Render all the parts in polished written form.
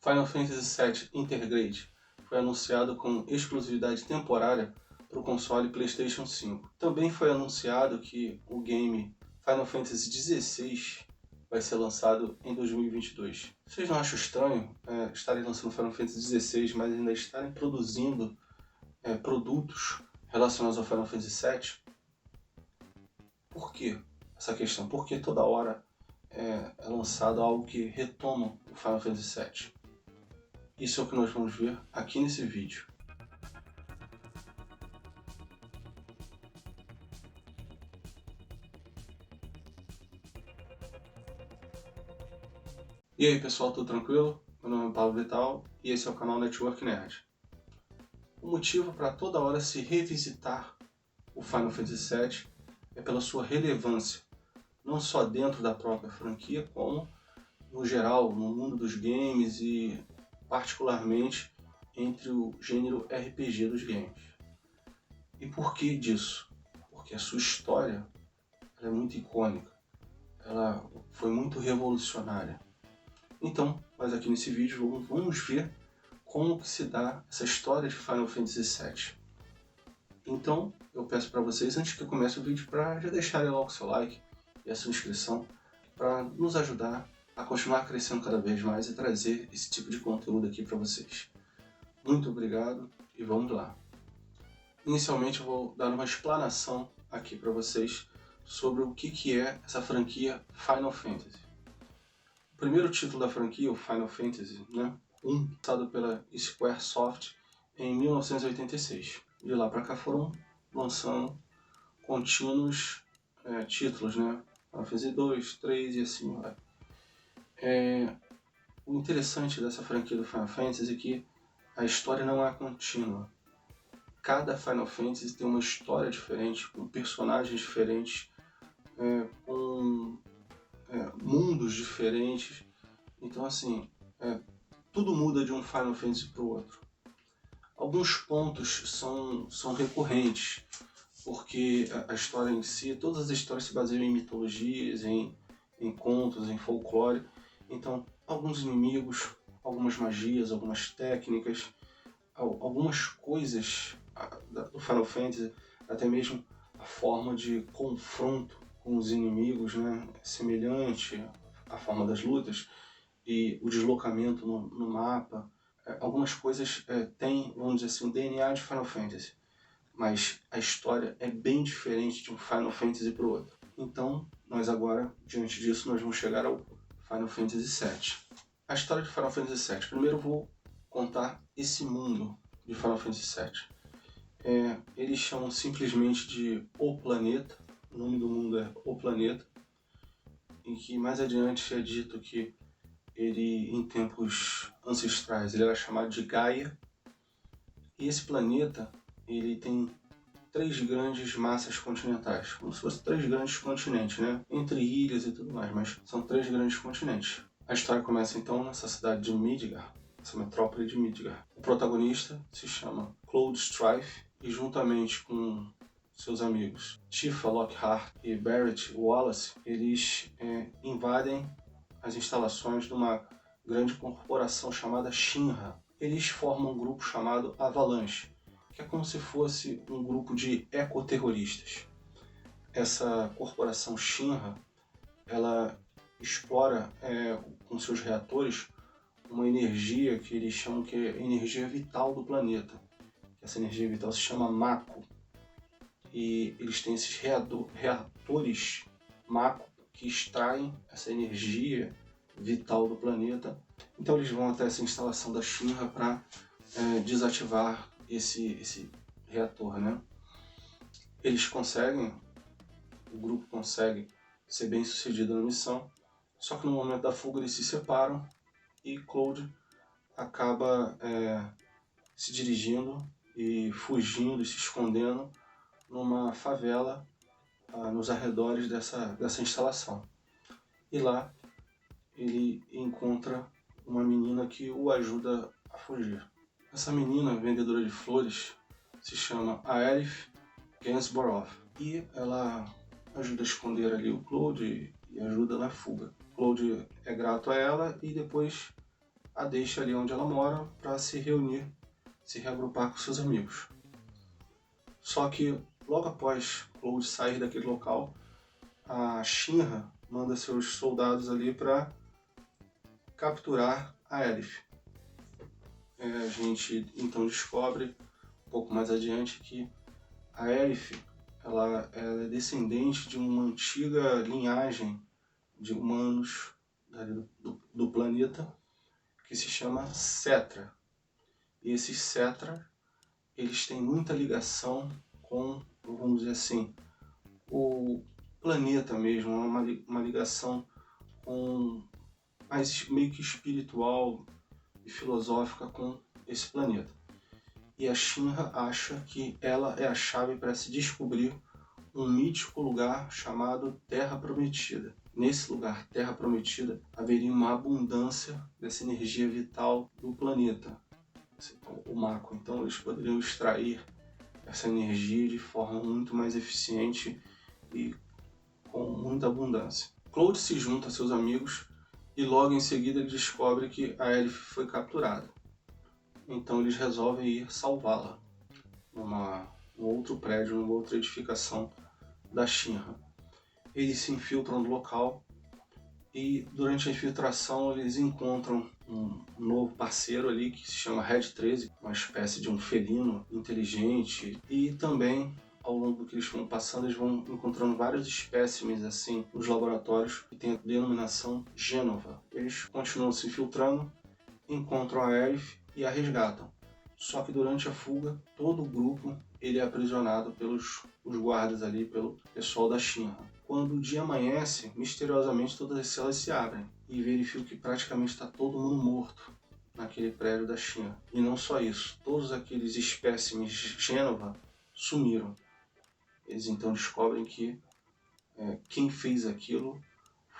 Final Fantasy VII Intergrade foi anunciado com exclusividade temporária para o console PlayStation 5. Também foi anunciado que o game Final Fantasy XVI vai ser lançado em 2022. Vocês não acham estranho estarem lançando Final Fantasy XVI, mas ainda estarem produzindo produtos relacionados ao Final Fantasy VII? Por que essa questão? Porque toda hora é lançado algo que retoma o Final Fantasy VII. Isso é o que nós vamos ver aqui nesse vídeo. E aí pessoal, tudo tranquilo? Meu nome é Pablo Vital e esse é o canal Network Nerd. O motivo para toda hora se revisitar o Final Fantasy VII é pela sua relevância, não só dentro da própria franquia, como no geral, no mundo dos games e particularmente entre o gênero RPG dos games. E por que disso? Porque a sua história é muito icônica, ela foi muito revolucionária. Então, nós aqui nesse vídeo vamos ver como que se dá essa história de Final Fantasy VII. Então, eu peço para vocês, antes que eu comece o vídeo, para já deixarem logo o seu like e a sua inscrição, para nos ajudar a continuar crescendo cada vez mais e trazer esse tipo de conteúdo aqui para vocês. Muito obrigado e vamos lá. Inicialmente eu vou dar uma explanação aqui para vocês sobre o que é essa franquia Final Fantasy. O primeiro título da franquia, o Final Fantasy 1, lançado pela Squaresoft em 1986. De lá para cá foram lançando contínuos títulos, Final Fantasy 2, 3 e assim vai. O interessante dessa franquia do Final Fantasy é que a história não é contínua. Cada Final Fantasy tem uma história diferente, com personagens diferentes, com mundos diferentes. Então assim, tudo muda de um Final Fantasy para o outro. Alguns pontos são recorrentes, porque a história em si, todas as histórias se baseiam em mitologias, em contos, em folclore. Então, alguns inimigos, algumas magias, algumas técnicas, algumas coisas do Final Fantasy, até mesmo a forma de confronto com os inimigos, semelhante à forma das lutas e o deslocamento no mapa. Algumas coisas têm, vamos dizer assim, o DNA de Final Fantasy, mas a história é bem diferente de um Final Fantasy para o outro. Então, nós agora, diante disso, nós vamos chegar ao Final Fantasy VII. A história de Final Fantasy VII. Primeiro eu vou contar esse mundo de Final Fantasy VII. Eles chamam simplesmente de O Planeta, o nome do mundo é O Planeta, em que mais adiante é dito que ele, em tempos ancestrais, ele era chamado de Gaia. E esse planeta, ele tem 3 grandes massas continentais, como se fossem 3 grandes continentes, entre ilhas e tudo mais, mas são 3 grandes continentes. A história começa então nessa cidade de Midgar, essa metrópole de Midgar. O protagonista se chama Cloud Strife e juntamente com seus amigos Tifa Lockhart e Barrett Wallace, eles invadem as instalações de uma grande corporação chamada Shinra. Eles formam um grupo chamado Avalanche, que é como se fosse um grupo de ecoterroristas. Essa corporação Shinra, ela explora com seus reatores uma energia que eles chamam que é a energia vital do planeta. Essa energia vital se chama Mako. E eles têm esses reatores Mako que extraem essa energia vital do planeta. Então eles vão até essa instalação da Shinra para desativar esse reator, Eles conseguem, o grupo consegue ser bem sucedido na missão, só que no momento da fuga eles se separam e Cloud acaba se dirigindo e fugindo e se escondendo numa favela nos arredores dessa instalação. E lá ele encontra uma menina que o ajuda a fugir. Essa menina, vendedora de flores, se chama Aerith Gainsborough e ela ajuda a esconder ali o Cloud e ajuda na fuga. Cloud é grato a ela e depois a deixa ali onde ela mora para se reunir, se reagrupar com seus amigos. Só que logo após Claude sair daquele local, a Shinra manda seus soldados ali para capturar a Elif. A gente então descobre um pouco mais adiante que a Elif ela é descendente de uma antiga linhagem de humanos do planeta que se chama Cetra. E esses Cetra, eles têm muita ligação com, vamos dizer assim, o planeta mesmo, uma ligação com mais meio que espiritual e filosófica com esse planeta. E a Shinra acha que ela é a chave para se descobrir um mítico lugar chamado Terra Prometida. Nesse lugar, Terra Prometida, haveria uma abundância dessa energia vital do planeta, o Mako. Então eles poderiam extrair essa energia de forma muito mais eficiente e com muita abundância. Claude se junta a seus amigos e logo em seguida ele descobre que a Elif foi capturada. Então eles resolvem ir salvá-la num outro prédio, numa outra edificação da Shinra. Eles se infiltram no local e durante a infiltração eles encontram um novo parceiro ali que se chama Red 13, uma espécie de um felino inteligente, e também ao longo do que eles vão passando eles vão encontrando vários espécimes assim nos laboratórios que tem a denominação Gênova. Eles continuam se infiltrando, encontram a Elif e a resgatam. Só que durante a fuga, todo o grupo ele é aprisionado pelos os guardas ali, pelo pessoal da Shinra. Quando o dia amanhece, misteriosamente todas as celas se abrem e verificam que praticamente está todo mundo morto naquele prédio da Shinra. E não só isso, todos aqueles espécimes Gênova sumiram. Eles então descobrem que quem fez aquilo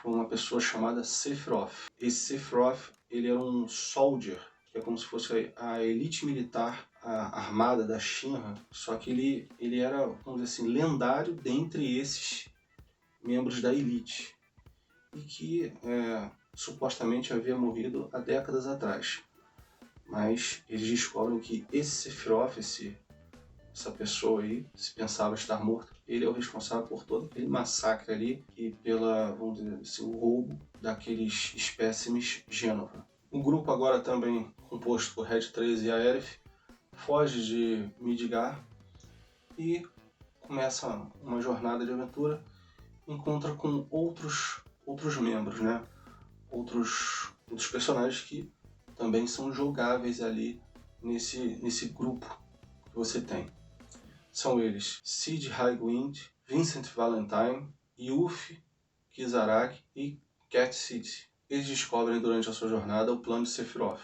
foi uma pessoa chamada Sephiroth. Esse Sephiroth, ele era um soldier, que é como se fosse a elite militar, a armada da Shinra, só que ele era, vamos dizer assim, lendário dentre esses membros da elite, e que supostamente havia morrido há décadas atrás. Mas eles descobrem que esse Sephiroth, essa pessoa aí, se pensava estar morto, ele é o responsável por todo aquele massacre ali e pela, vamos dizer assim, o roubo daqueles espécimes Gênova. O grupo agora também composto por Red 13 e a Elif foge de Midgar e começa uma jornada de aventura, encontra com outros membros, né? Outros personagens que também são jogáveis ali nesse grupo que você tem. São eles Sid Highwind, Vincent Valentine, Yuffie, Kisaragi e Cat City. Eles descobrem durante a sua jornada o plano de Sephiroth.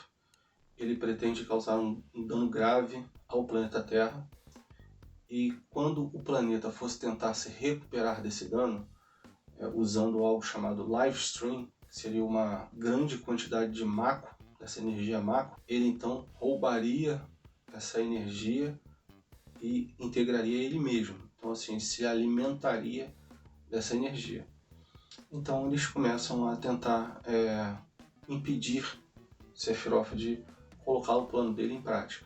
Ele pretende causar um dano grave ao planeta Terra, e quando o planeta fosse tentar se recuperar desse dano, usando algo chamado Life Stream, que seria uma grande quantidade de Mako, dessa energia Mako, ele então roubaria essa energia e integraria ele mesmo. Então assim, se alimentaria dessa energia. Então eles começam a tentar impedir Sephiroth de colocar o plano dele em prática.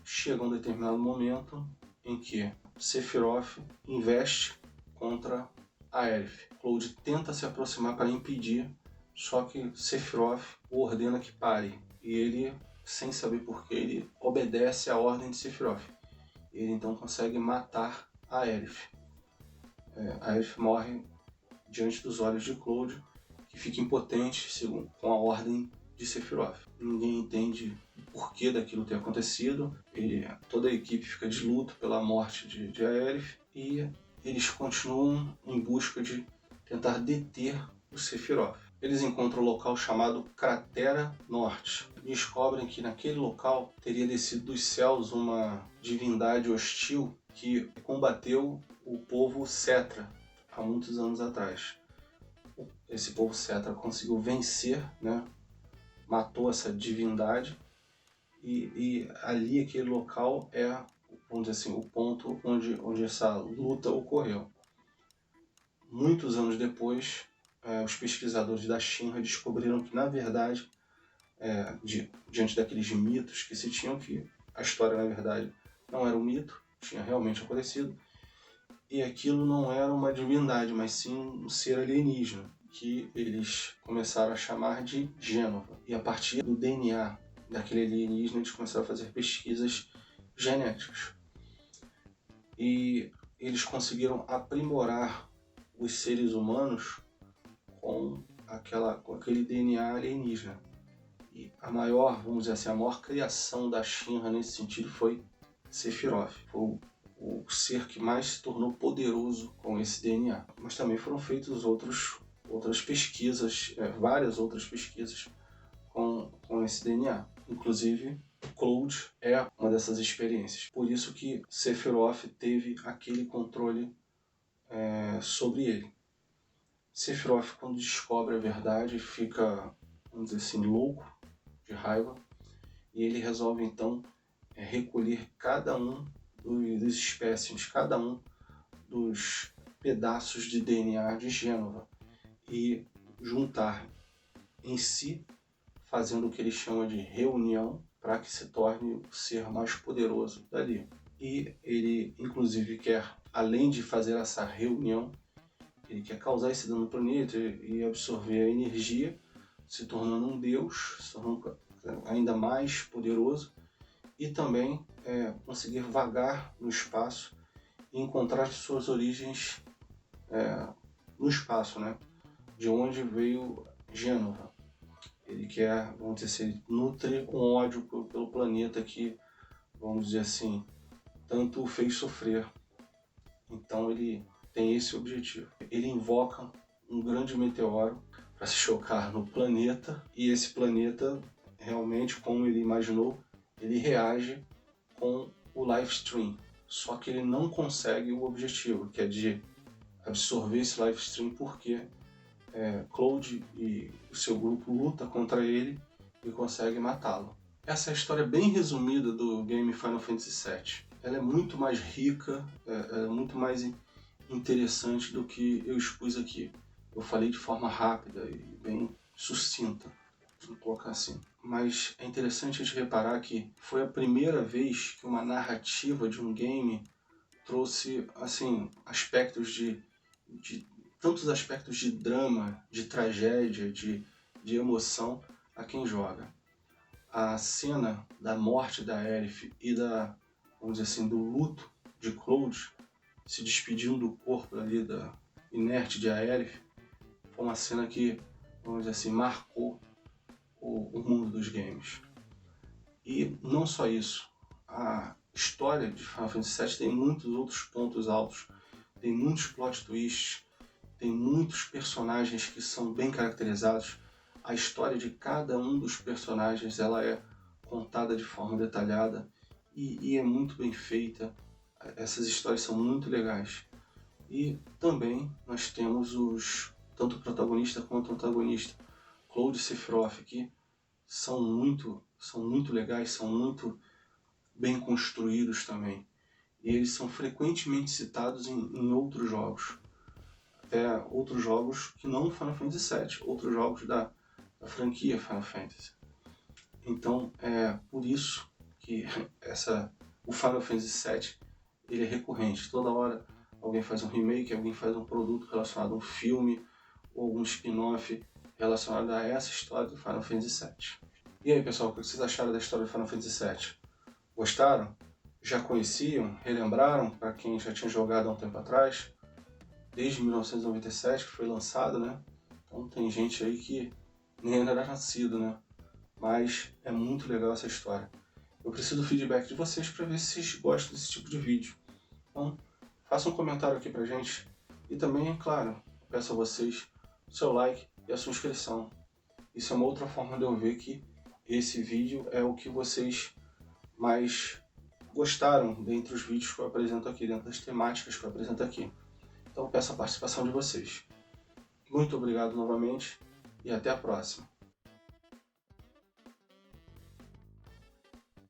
Chega um determinado momento em que Sephiroth investe contra a Elif. Claude tenta se aproximar para impedir, só que Sephiroth o ordena que pare. E ele, sem saber porquê, ele obedece à ordem de Sephiroth. Ele então consegue matar a Elif. A Elif morre diante dos olhos de Claude, que fica impotente com a ordem de Sephiroth. Ninguém entende o porquê daquilo ter acontecido. Toda a equipe fica de luto pela morte de Elif e eles continuam em busca de tentar deter o Sephiroth. Eles encontram um local chamado Cratera Norte. Descobrem que naquele local teria descido dos céus uma divindade hostil que combateu o povo Cetra há muitos anos atrás. Esse povo Cetra conseguiu vencer, né? Matou essa divindade e ali aquele local é, vamos dizer assim, o ponto onde essa luta ocorreu. Muitos anos depois, os pesquisadores da Shinra descobriram que, na verdade, diante daqueles mitos que se tinham, que a história, na verdade, não era um mito, tinha realmente acontecido, e aquilo não era uma divindade, mas sim um ser alienígena, que eles começaram a chamar de Gênova. E a partir do DNA daquele alienígena, eles começaram a fazer pesquisas genéticas. E eles conseguiram aprimorar os seres humanos com aquele DNA alienígena. E a maior, vamos dizer assim, a maior criação da Shinra nesse sentido foi Sephiroth. Foi o ser que mais se tornou poderoso com esse DNA. Mas também foram feitas outras pesquisas, várias outras pesquisas com esse DNA. Inclusive, Cloud é uma dessas experiências. Por isso que Sephiroth teve aquele controle sobre ele. Sephiroth, quando descobre a verdade, fica, vamos dizer assim, louco de raiva, e ele resolve então recolher cada um dos espécimes, cada um dos pedaços de DNA de Gênova e juntar em si, fazendo o que ele chama de reunião, para que se torne o ser mais poderoso dali. E ele, inclusive, quer, além de fazer essa reunião, ele quer causar esse dano no planeta e absorver a energia, se tornando um deus, se tornando ainda mais poderoso, e também conseguir vagar no espaço e encontrar suas origens no espaço, né? De onde veio Gênova. Ele quer, vamos dizer assim, ele nutre um ódio pelo planeta que, vamos dizer assim, tanto o fez sofrer. Então ele tem esse objetivo. Ele invoca um grande meteoro para se chocar no planeta, e esse planeta, realmente, como ele imaginou, ele reage com o live stream. Só que ele não consegue o objetivo, que é de absorver esse live stream, porque Cloud e o seu grupo lutam contra ele e conseguem matá-lo. Essa é a história bem resumida do game Final Fantasy VII. Ela é muito mais rica, é muito mais interessante do que eu expus aqui. Eu falei de forma rápida e bem sucinta, vou colocar assim. Mas é interessante a gente reparar que foi a primeira vez que uma narrativa de um game trouxe, assim, aspectos de tantos aspectos de drama, de tragédia, de emoção a quem joga. A cena da morte da Aerith e vamos dizer assim, do luto de Cloud, se despedindo do corpo ali da inerte de Aerith, foi uma cena que, vamos dizer assim, marcou o mundo dos games. E não só isso, a história de Final Fantasy VII tem muitos outros pontos altos, tem muitos plot twists, tem muitos personagens que são bem caracterizados. A história de cada um dos personagens ela é contada de forma detalhada e é muito bem feita. Essas histórias são muito legais. E também nós temos tanto o protagonista quanto o antagonista, Cloud e Sephiroth, que são muito legais, são muito bem construídos também. E eles são frequentemente citados em outros jogos. Até outros jogos que não Final Fantasy VII, outros jogos da franquia Final Fantasy. Então é por isso que o Final Fantasy VII ele é recorrente. Toda hora alguém faz um remake, alguém faz um produto relacionado a um filme ou algum spin-off relacionado a essa história do Final Fantasy VII. E aí, pessoal, o que vocês acharam da história do Final Fantasy VII? Gostaram? Já conheciam? Relembraram para quem já tinha jogado há um tempo atrás? Desde 1997 que foi lançado, né? Então tem gente aí que nem ainda era nascido, né? Mas é muito legal essa história. Eu preciso do feedback de vocês para ver se vocês gostam desse tipo de vídeo. Então, faça um comentário aqui pra gente. E também, é claro, peço a vocês o seu like e a sua inscrição. Isso é uma outra forma de eu ver que esse vídeo é o que vocês mais gostaram dentre os vídeos que eu apresento aqui, dentro das temáticas que eu apresento aqui. Então peço a participação de vocês. Muito obrigado novamente e até a próxima.